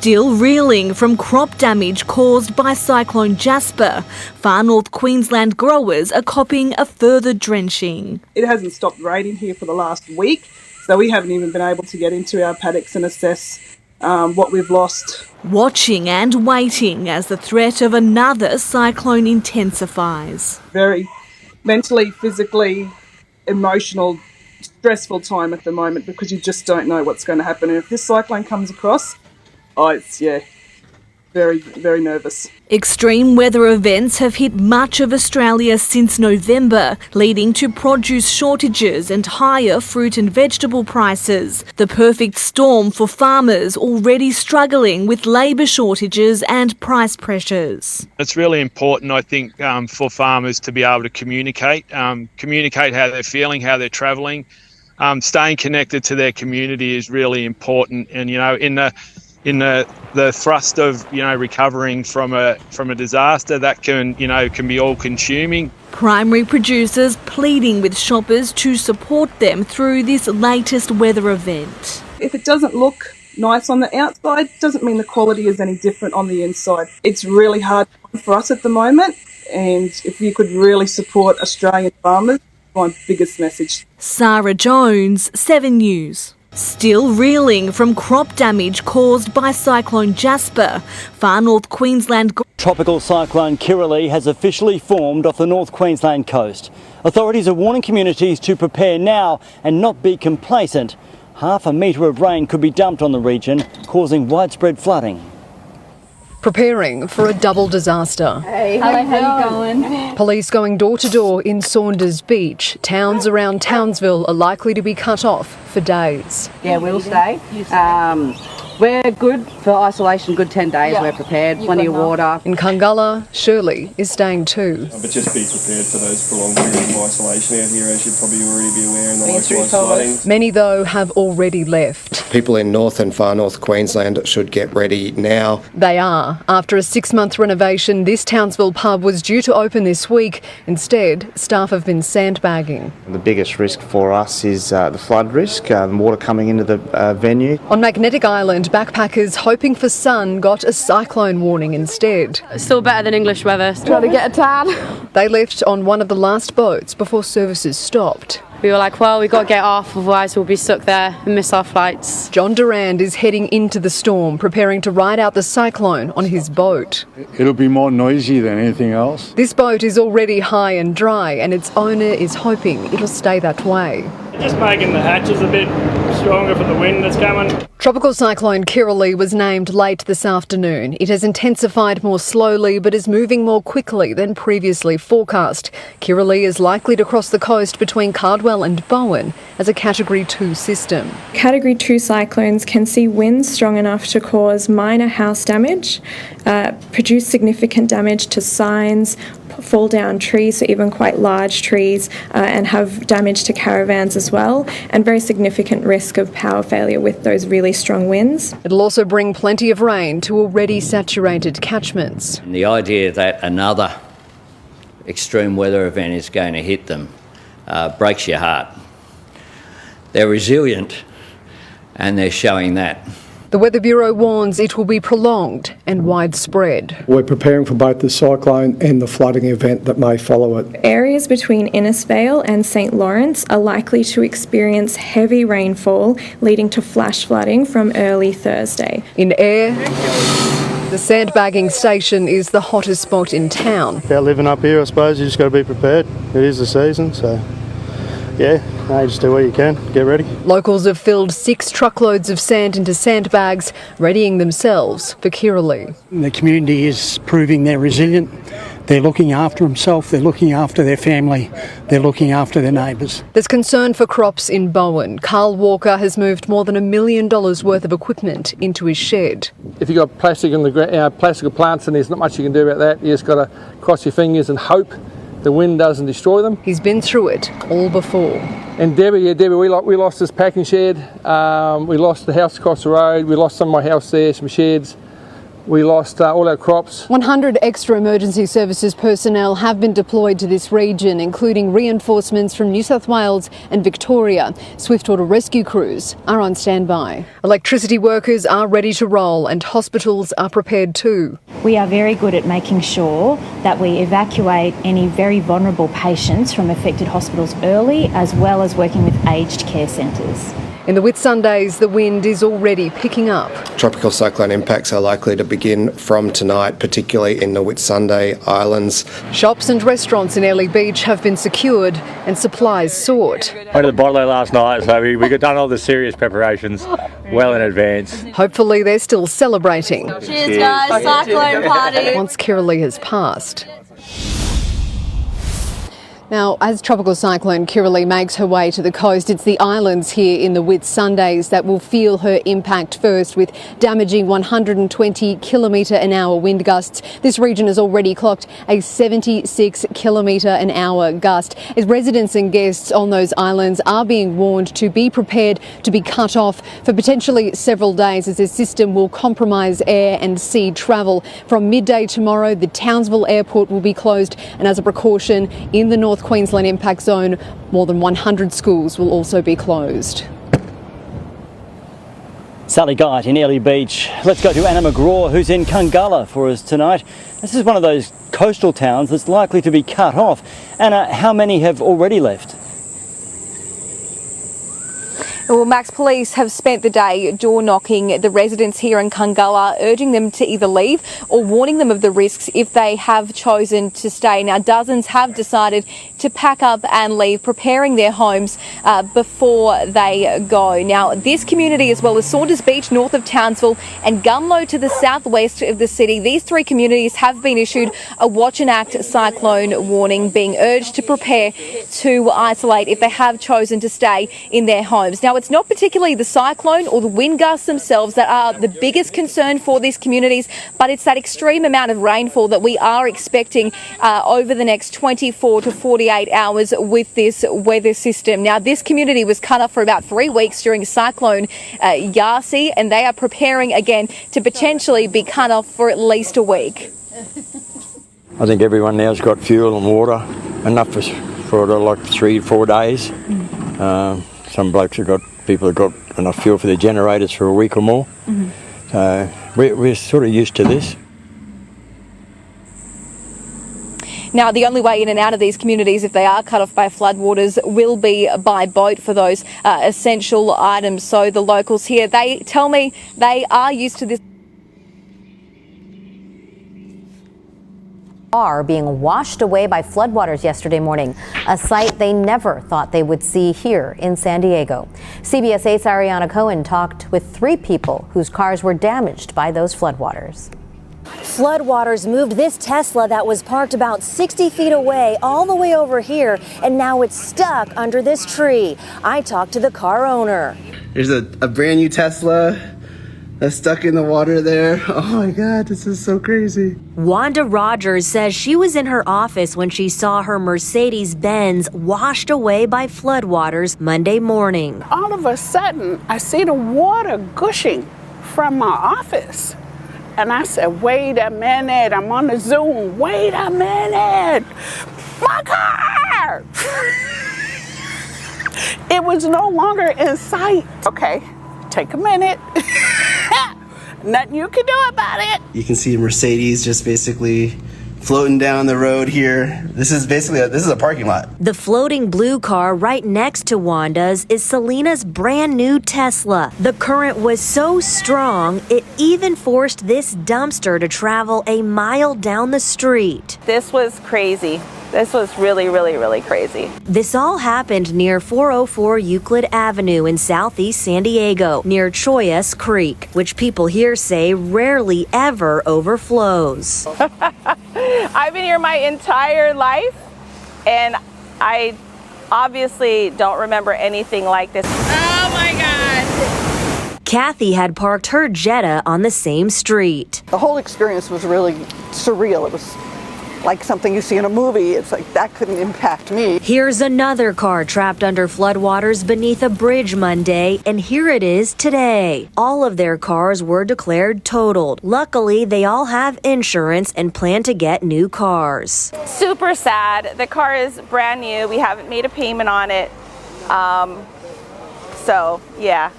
Still reeling from crop damage caused by Cyclone Jasper, far north Queensland growers are copping a further drenching. It hasn't stopped raining here for the last week, so we haven't even been able to get into our paddocks and assess what we've lost. Watching and waiting as the threat of another cyclone intensifies. Very mentally, physically, emotional, stressful time at the moment because you just don't know what's going to happen. And if this cyclone comes across, it's very, very nervous. Extreme weather events have hit much of Australia since November, leading to produce shortages and higher fruit and vegetable prices. The perfect storm for farmers already struggling with labour shortages and price pressures. It's really important, I think, for farmers to be able to communicate how they're feeling, how they're travelling. Staying connected to their community is really important, and in the thrust of recovering from a disaster that can be all consuming. Primary producers pleading with shoppers to support them through this latest weather event. If it doesn't look nice on the outside, doesn't mean the quality is any different on the inside. It's really hard for us at the moment, and if you could really support Australian farmers, my biggest message. Sarah Jones, 7 News. Still reeling from crop damage caused by Cyclone Jasper, far north Queensland. Tropical cyclone Kirrily has officially formed off the North Queensland coast. Authorities are warning communities to prepare now and not be complacent. Half a metre of rain could be dumped on the region, causing widespread flooding. Preparing for a double disaster. Hey, hello, how you going? Police going door to door in Saunders Beach. Towns around Townsville are likely to be cut off for days. Yeah, we'll stay. We're good for isolation, good 10 days. Yeah. We're prepared, plenty of water. In Kungalla, Shirley is staying too. But just be prepared for those prolonged periods of isolation out here, as you'd probably already be aware in the localised flooding. Many, though, have already left. People in North and Far North Queensland should get ready now. They are. After a 6-month renovation, this Townsville pub was due to open this week. Instead, staff have been sandbagging. The biggest risk for us is the flood risk, water coming into the venue. On Magnetic Island, backpackers hoping for sun got a cyclone warning instead. Still better than English weather. Trying to get a tan. They left on one of the last boats before services stopped. We were like, well, we've got to get off, otherwise we'll be stuck there and miss our flights. John Durand is heading into the storm, preparing to ride out the cyclone on his boat. It'll be more noisy than anything else. This boat is already high and dry, and its owner is hoping it'll stay that way. Just making the hatches a bit stronger for the wind that's coming. Tropical cyclone Kirrily was named late this afternoon. It has intensified more slowly but is moving more quickly than previously forecast. Kirrily is likely to cross the coast between Cardwell and Bowen as a Category 2 system. Category 2 cyclones can see winds strong enough to cause minor house damage, produce significant damage to signs, fall down trees, so even quite large trees, and have damage to caravans as well, and very significant risk of power failure with those really strong winds. It'll also bring plenty of rain to already saturated catchments. And the idea that another extreme weather event is going to hit them breaks your heart. They're resilient, and they're showing that. The Weather Bureau warns it will be prolonged and widespread. We're preparing for both the cyclone and the flooding event that may follow it. Areas between Innisfail and St Lawrence are likely to experience heavy rainfall, leading to flash flooding from early Thursday. In Ayr, the sandbagging station is the hottest spot in town. About living up here, I suppose, you just got to be prepared. It is the season, so yeah, just do what you can, get ready. Locals have filled 6 truckloads of sand into sandbags, readying themselves for Kirrily. The community is proving they're resilient. They're looking after themselves, they're looking after their family, they're looking after their neighbours. There's concern for crops in Bowen. Carl Walker has moved more than $1 million worth of equipment into his shed. If you've got plastic in the ground, plastic plants, and there's not much you can do about that. You just got to cross your fingers and hope the wind doesn't destroy them. He's been through it all before. And Debbie, we lost this packing shed. We lost the house across the road. We lost some of my house there, some sheds. We lost all our crops. 100 extra emergency services personnel have been deployed to this region, including reinforcements from New South Wales and Victoria. Swift water rescue crews are on standby. Electricity workers are ready to roll and hospitals are prepared too. We are very good at making sure that we evacuate any very vulnerable patients from affected hospitals early, as well as working with aged care centres. In the Whitsundays, the wind is already picking up. Tropical cyclone impacts are likely to begin from tonight, particularly in the Whitsunday Islands. Shops and restaurants in Airlie Beach have been secured and supplies sought. Went to the bottle last night, so we got done all the serious preparations well in advance. Hopefully they're still celebrating. Cheers guys, cyclone party. Once Kirrily has passed. Now, as Tropical Cyclone Kirrily makes her way to the coast, it's the islands here in the Whitsundays that will feel her impact first, with damaging 120 km/h wind gusts. This region has already clocked a 76 km/h gust. As residents and guests on those islands are being warned to be prepared to be cut off for potentially several days, as the system will compromise air and sea travel. From midday tomorrow, the Townsville airport will be closed, and as a precaution, in the North Queensland impact zone, more than 100 schools will also be closed. Sally Guite in Airlie Beach. Let's go to Anna McGraw, who's in Kungalla for us tonight. This is one of those coastal towns that's likely to be cut off. Anna, how many have already left? Well, Max, police have spent the day door-knocking the residents here in Kungalla, urging them to either leave or warning them of the risks if they have chosen to stay. Now, dozens have decided to pack up and leave, preparing their homes before they go. Now, this community, as well as Saunders Beach north of Townsville and Gunlow to the southwest of the city, these three communities have been issued a watch and act cyclone warning, being urged to prepare to isolate if they have chosen to stay in their homes. Now, it's not particularly the cyclone or the wind gusts themselves that are the biggest concern for these communities, but it's that extreme amount of rainfall that we are expecting over the next 24 to 48 hours with this weather system. Now, this community was cut off for about 3 weeks during Cyclone Yahawah, and they are preparing again to potentially be cut off for at least a week. I think everyone now's got fuel and water, enough for like 3 or 4 days. Some blokes people have got enough fuel for their generators for a week or more. So we're sort of used to this. Now, the only way in and out of these communities, if they are cut off by floodwaters, will be by boat for those essential items. So the locals here, they tell me they are used to this. Are being washed away by floodwaters yesterday morning, a sight they never thought they would see here in San Diego. CBS 8's Ariana Cohen talked with 3 people whose cars were damaged by those floodwaters. Floodwaters moved this Tesla that was parked about 60 feet away all the way over here, and now it's stuck under this tree. I talked to the car owner. There's a brand new Tesla that's stuck in the water there. Oh my God, this is so crazy. Wanda Rogers says she was in her office when she saw her Mercedes-Benz washed away by floodwaters Monday morning. All of a sudden, I see the water gushing from my office. And I said, wait a minute, I'm on the Zoom. Wait a minute, my car! It was no longer in sight. Okay, take a minute. Nothing you can do about it. You can see Mercedes just basically floating down the road here. This is a parking lot. The floating blue car right next to Wanda's is Selena's brand new Tesla. The current was so strong, it even forced this dumpster to travel a mile down the street. This was crazy. This was really, really, really crazy. This all happened near 404 Euclid Avenue in southeast San Diego, near Choyas Creek, which people here say rarely ever overflows. I've been here my entire life, and I obviously don't remember anything like this. Oh my God! Kathy had parked her Jetta on the same street. The whole experience was really surreal. like something you see in a movie. It's like that couldn't impact me. Here's another car trapped under floodwaters beneath a bridge Monday, and here it is today. All of their cars were declared totaled. Luckily, they all have insurance and plan to get new cars. Super sad. The car is brand new. We haven't made a payment on it. So, yeah.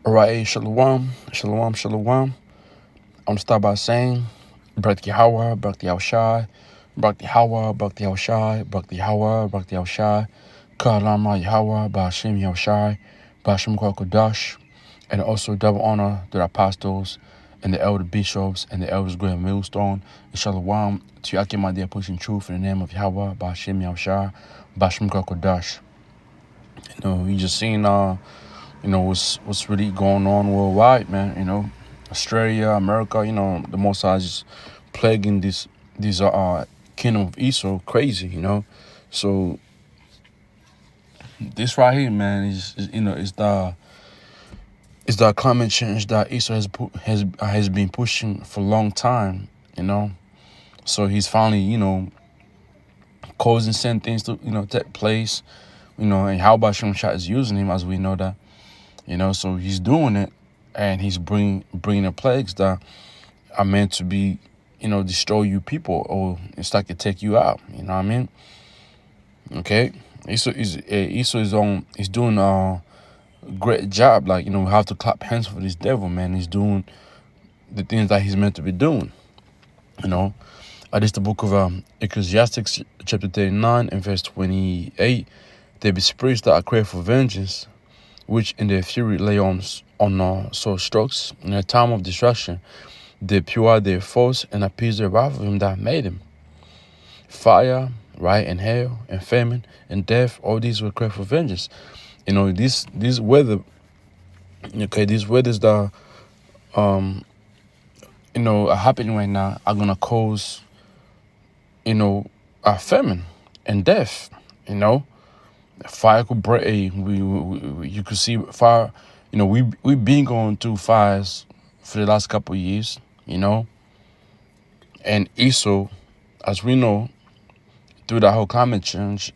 Alright, shalom, shalom, shalom. I'm start by saying, Barak Yahawah, Barak Yahawashi, Barak Yahawah, Barak Yahawashi, Barak Yahawah, Barak Yahawashi, Thawadah YAHAWAH BAHASHAM YAHAWASHI, BAHASHAM Kodash, and also double honor to the apostles and the elder bishops and the elders great millstone. And shalom to Yakim, my dear pushing truth in the name of Yahweh, BAHASHAM YAHAWASHI, BAHASHAM Kodash. You know, we just seen you know, what's really going on worldwide, man. You know, Australia, America, you know, the Most High is just plaguing these kingdom of Esau crazy, you know. So this right here, man, is you know, is the climate change that Esau has been pushing for a long time, you know. So he's finally, you know, causing certain things to, you know, take place, you know, and how Bahashem Shah is using him, as we know that. You know, so he's doing it, and he's bringing the plagues that are meant to be, you know, destroy you people, or it's like to take you out. You know what I mean? Okay, Esau is doing a great job. Like, you know, we have to clap hands for this devil, man. He's doing the things that he's meant to be doing. You know, this is the book of Ecclesiastes, chapter 39 and verse 28. There be spirits that are craved for vengeance, which in their fury lay on sore strokes. In a time of destruction, they pure their foes and appease the wrath of him that made them. Fire, right, and hail, and famine, and death, all these were crave for vengeance. You know, this weather, okay, these weathers that, you know, are happening right now are going to cause, you know, a famine and death, you know. Fire could break. You could see fire. You know, we've been going through fires for the last couple of years. You know, and Esau, as we know, through that whole climate change,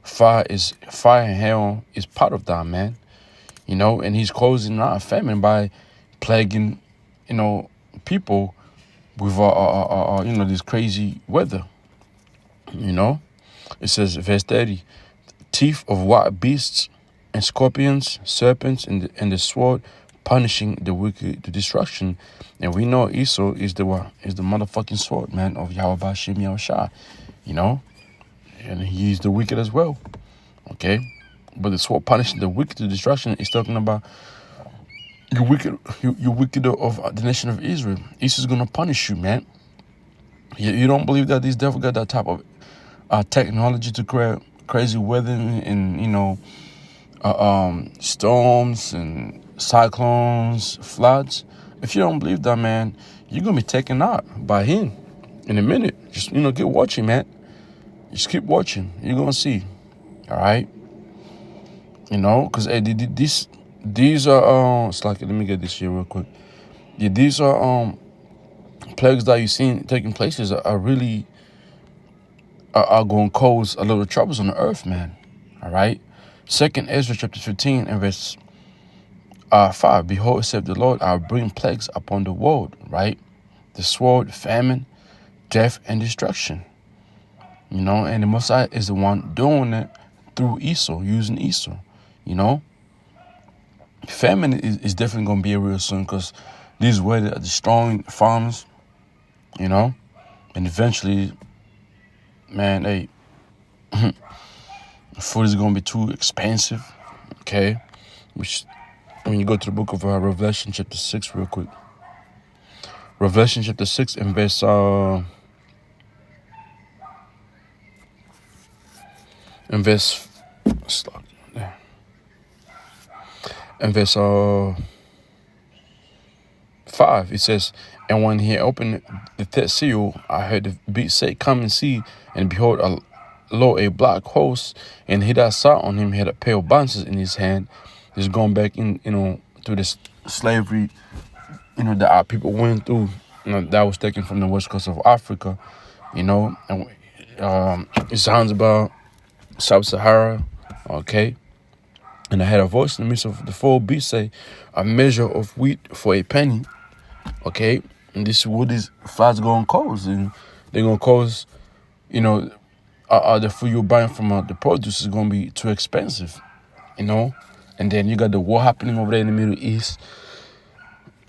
fire and hell is part of that, man. You know, and he's causing a famine by plaguing, you know, people with you know, this crazy weather. You know, it says verse 30. Teeth of wild beasts and scorpions, serpents, and the sword, punishing the wicked to destruction. And we know Esau is the motherfucking sword, man, of Yahweh BaHaShem YAHAWASHI, you know, and he's the wicked as well. Okay, but the sword punishing the wicked to destruction is talking about you wicked of the nation of Israel. Esau's gonna punish you, man. You don't believe that these devil got that type of technology to create crazy weather and you know, storms and cyclones, floods? If you don't believe that, man, you're gonna be taken out by him in a minute. Just, you know, keep watching, man. Just keep watching. You're gonna see. All right. You know, because these are it's like, let me get this here real quick. Yeah, these are plagues that you've seen taking places are really are going to cause a little troubles on the earth, man. All right. 2nd Ezra chapter 15 and verse 5. Behold, saith the Lord, I will bring plagues upon the world, right? The sword, famine, death, and destruction. You know, and the Messiah is the one doing it through Esau, using Esau, you know. Famine is definitely going to be real soon, because these weather are destroying farmers, you know, and eventually, man, hey, food is going to be too expensive, okay? Which, when you go to the book of Revelation chapter 6 real quick. Revelation chapter 6 and verse, in verse 5, it says, and when he opened the third seal, I heard the beast say, come and see. And behold, a black host, and he that sat on him had a pair of balances in his hand. Just going back in, you know, to this slavery, you know, that our people went through that was taken from the west coast of Africa, and it sounds about Sub-Sahara, okay? And I had a voice in the midst of the 4B say, a measure of wheat for a penny, okay? And this is what these floods going to cause. And they're going to cause, the food you're buying from the produce is going to be too expensive, And then you got the war happening over there in the Middle East.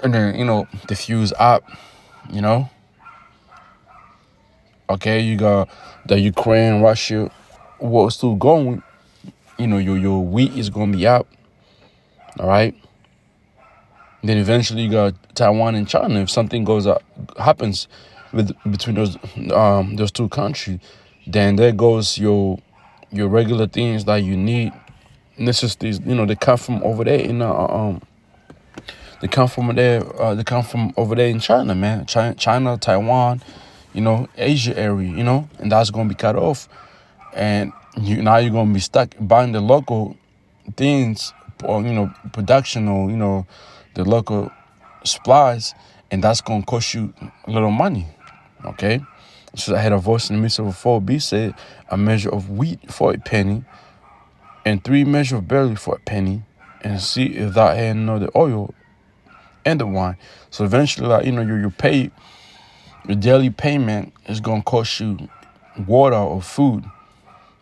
And then, the fuse up, Okay, you got the Ukraine-Russia war still going. Your wheat is going to be up, all right? Then eventually you got Taiwan and China. If something happens between those two countries, then there goes your regular things that you need, necessities. They come from over there in they come from over there in China, man. China, Taiwan, Asia area, and that's gonna be cut off, and now you're gonna be stuck buying the local things, or production, or the local supplies, and that's gonna cost you a little money. Okay, so I had a voice in the midst of a 4B said, a measure of wheat for a penny, and 3 measures of barley for a penny, and see if thou had the oil and the wine. So eventually, you pay, your daily payment is gonna cost you water or food,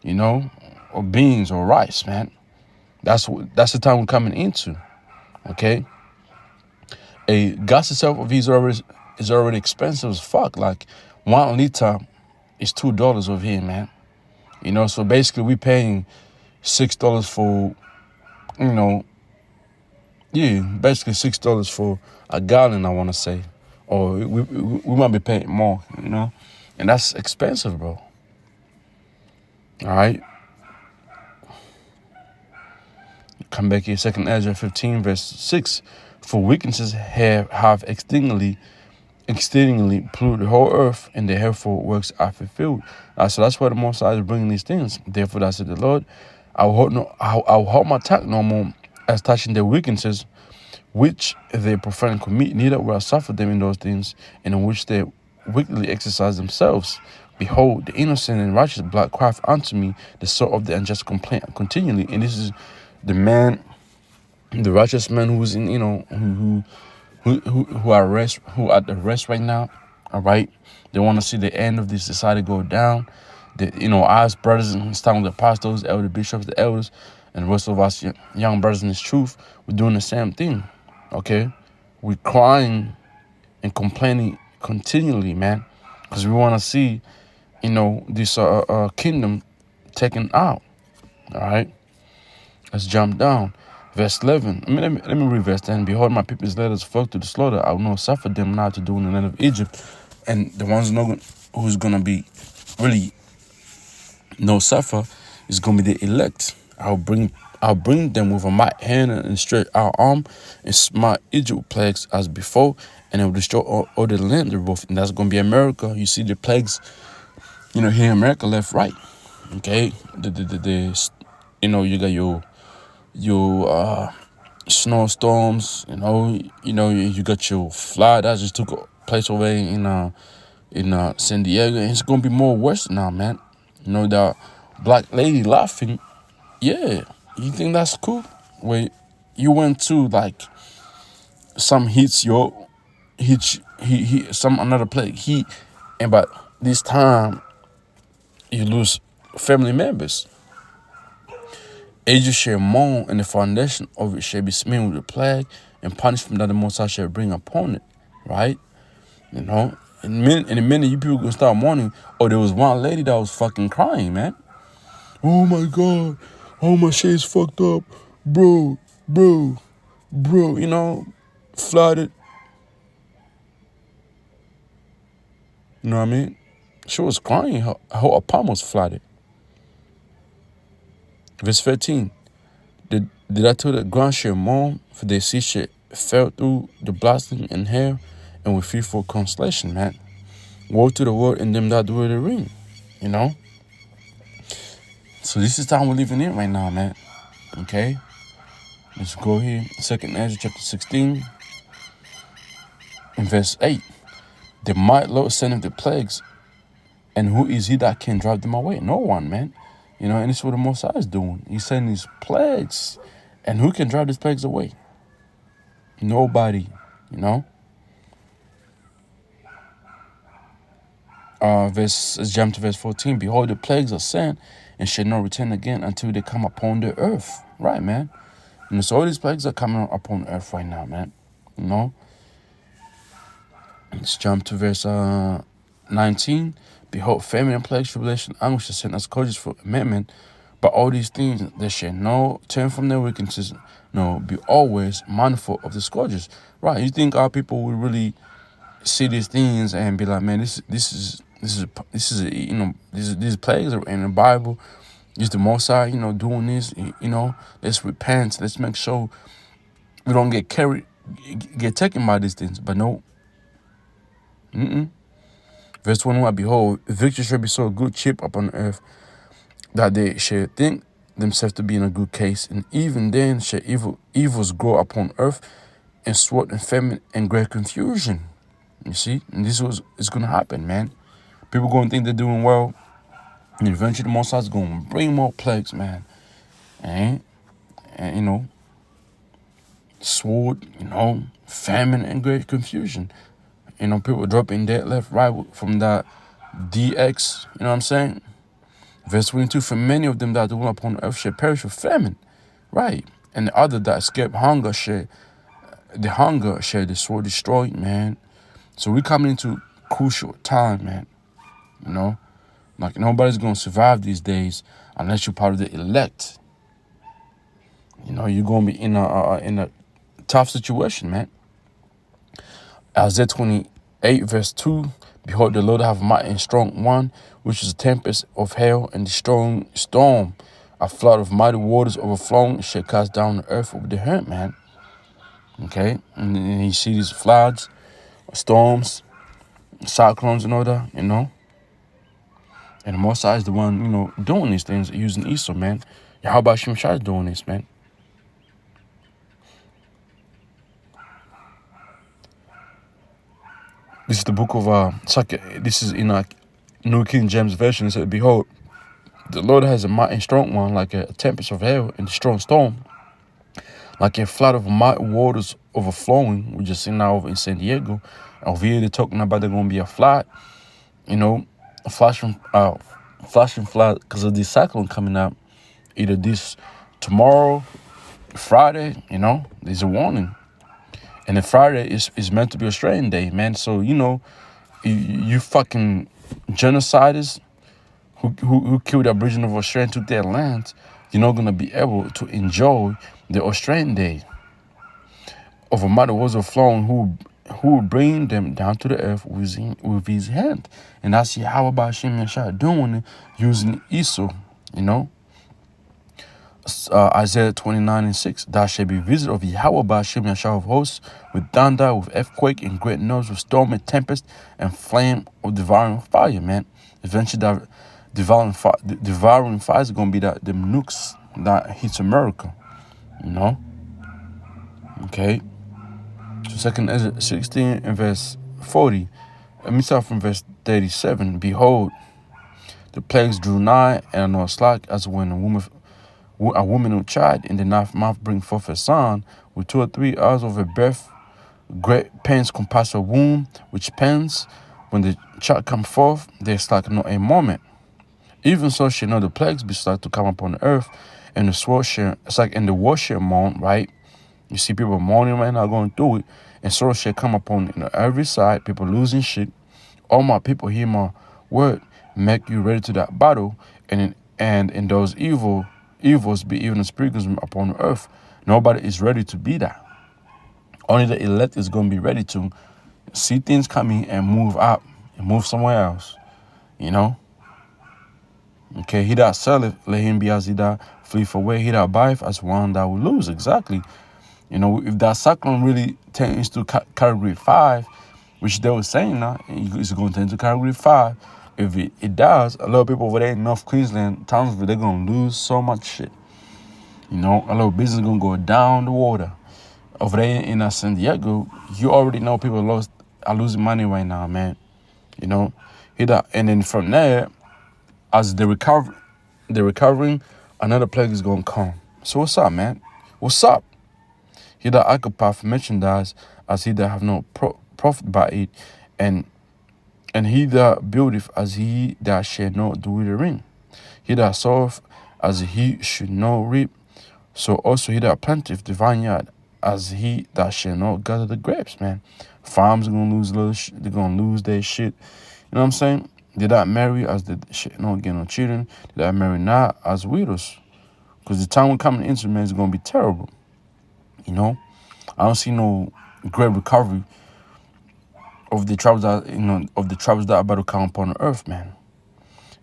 or beans or rice, man. That's the time we're coming into. Okay, a gas itself is already expensive as fuck. Like 1 liter is $2 over here, man. So basically we paying $6 for, basically $6 for a gallon, I want to say, or we might be paying more, and that's expensive, bro. All right. Come back here, 2 Ezra 15, verse 6. For weaknesses have exceedingly polluted the whole earth, and the hateful works are fulfilled. So that's why the Most High is bringing these things. Therefore, I said the Lord, I will hold my tongue no more as touching their weaknesses, which they profanely commit, neither will I suffer them in those things, and in which they wickedly exercise themselves. Behold, the innocent and righteous blood crieth unto me, the sword of the unjust complaint continually. And this is the righteous man who's in, who are at the rest right now. All right, they want to see the end of this society go down. Us brothers and it's time with the apostles, elder bishops, the elders, and the rest of us young brothers in this truth, we're doing the same thing. Okay, we're crying and complaining continually, man, because we want to see, this kingdom taken out. All right, let's jump down. Verse 11. Let me read verse 10. Behold, my people's led us forth to the slaughter. I will not suffer them now to do in the land of Egypt. And the ones who's going to be really no suffer is going to be the elect. I'll bring them with a mighty hand and stretch our arm and smite Egypt with plagues as before, and it will destroy all the land thereof. And that's going to be America. You see the plagues, here in America, left, right. Okay, you got your snowstorms, you got your flood that just took place over in San Diego, and it's gonna be more worse now, man. The black lady laughing, yeah. You think that's cool? Wait, you went to like some another place, but this time you lose family members. Ages shall mourn, and the foundation of it shall be smitten with a plague, and punishment that the Most High shall bring upon it. Right? In a minute, you people gonna start mourning. Oh, there was one lady that was fucking crying, man. Oh my God, oh my shit is fucked up, bro, flooded. You know what I mean? She was crying. Her whole apartment was flooded. Verse 13. Did I tell the ground shall mourn, for their sea shall fell through the blasting and hair, and with fearful consolation, man. Woe to the world and them that do the ring, So this is the time we're living in right now, man. Okay? Let's go here. 2 Ezra chapter 16 and verse 8. the might Lord sending the plagues, and who is he that can drive them away? No one, man. You know, and it's what the Most High is doing. He's sending these plagues, and who can drive these plagues away? Nobody, you know. Let's jump to verse 14. Behold, the plagues are sent, and shall not return again until they come upon the earth. Right, man. And so all these plagues are coming upon earth right now, man. You know. Let's jump to verse 19. Behold, famine and plagues, tribulation, anguish shall send us scourges for amendment. But all these things, they shall no turn from their wickedness. No, be always mindful of the scourges. Right? You think our people will really see these things and be like, man, this is you know, these plagues are in the Bible. Is the Most High, you know, doing this? You know, let's repent. Let's make sure we don't get taken by these things. But no. Verse 21, behold, victory shall be so good cheap upon earth that they shall think themselves to be in a good case, and even then shall evils grow upon earth, and sword and famine and great confusion. You see, and this is going to happen, man. People going to think they're doing well, and eventually the Most High is going to bring more plagues, man. And you know, sword, you know, famine and great confusion. You know, people dropping dead left, right from that DX, you know what I'm saying? Verse 22, for many of them that dwell upon earth shall perish with famine, right? And the other that escape hunger shall the sword destroy, man. So we coming into crucial time, man. You know, like nobody's going to survive these days unless you're part of the elect. You know, you're going to be in a tough situation, man. Isaiah 28 verse 2, behold, the Lord have a mighty and strong one, which is a tempest of hail and the strong storm. A flood of mighty waters overflowing shall cast down the earth over the hurt, man. Okay? And then you see these floods, storms, cyclones and all that, you know. And the Most High is the one, you know, doing these things, using Esau, man. Yahawah Bahasham Yahawah is doing this, man. This is the book of, this is in a New King James Version. It said, behold, the Lord has a mighty and strong one, like a tempest of hail and a strong storm, like a flood of mighty waters overflowing. We just seen now over in San Diego. Over here, they're talking about there's going to be a flood, you know, a flashing flood because of this cyclone coming out. Either this tomorrow, Friday, you know, there's a warning. And then Friday is meant to be Australian Day, man. So, you know, you fucking genociders who killed the Aboriginal of Australia and took their lands, you're not going to be able to enjoy the Australian Day of a mighty waters of flowing who will bring them down to the earth with his hand. And that's Yahawah Bahasham Yahawah doing it, using Esau, you know. Isaiah 29 and 6, thou shalt be visited of Yahawah Bahasham Yahawah of hosts, with thunder, with earthquake, and great noise, with storm and tempest, and flame of devouring fire, man. Eventually, that devouring fire is going to be the nukes that hits America, you know. Okay. So 2 Ezra 16 and verse 40. Let me start from verse 37. Behold, the plagues drew nigh, and I know it's like as when a woman with child in the ninth month bring forth a son, with 2 or 3 hours of her birth, great pains compass her womb, which pains, when the child come forth, there's like no a moment. Even so shall know the plagues be start to come upon the earth, and the sword shall, it's like in the war shall mourn, right? You see people mourning right now, going through it, and sorrow shall come upon every side, people losing shit. All my people hear my word, make you ready to that battle, and in those evils be even sprinkles upon the earth. Nobody is ready to be that. Only the elect is going to be ready to see things coming and move up and move somewhere else, you know. Okay, he that selleth, let him be as he that fleeth away. He that buyeth as one that will lose. Exactly. You know, if that cyclone really turns to category 5, which they were saying now, it's going to turn to category 5. If it does, a lot of people over there in North Queensland, Townsville, they're going to lose so much shit. You know, a lot of business going to go down the water. Over there in San Diego, you already know people lost are losing money right now, man. You know, and then from there, as they're recovering, another plague is gonna come. So what's up, man? What's up? He that occupy for merchandise, as he that have no profit by it, and he that buildeth, as he that shall not do the ring. He that soweth, as he should not reap. So also he that planteth the vineyard, as he that shall not gather the grapes, man. Farms are gonna lose they're gonna lose their shit. You know what I'm saying? They that marry, as they shall not get no children. They that marry not, as widows. Because the time we're coming into, man, is gonna be terrible. You know? I don't see no great recovery of the troubles that are about to come upon the earth, man.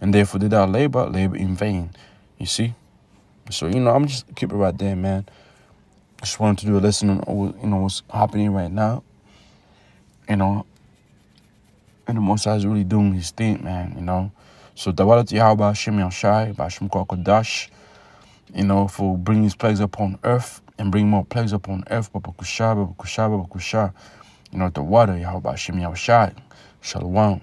And therefore they that labor in vain. You see? So, I'm just keep it right there, man. Just wanted to do a lesson on what's happening right now. And the Most High is really doing his thing, man, So Thawadah YAHAWAH BAHASHAM YAHAWASHI, BAHASHAM KWAKWADASH, for bringing these plagues upon earth and bring more plagues upon earth. Baba Kusha. Thawadah YAHAWAH BAHASHAM YAHAWASHI. Shalom.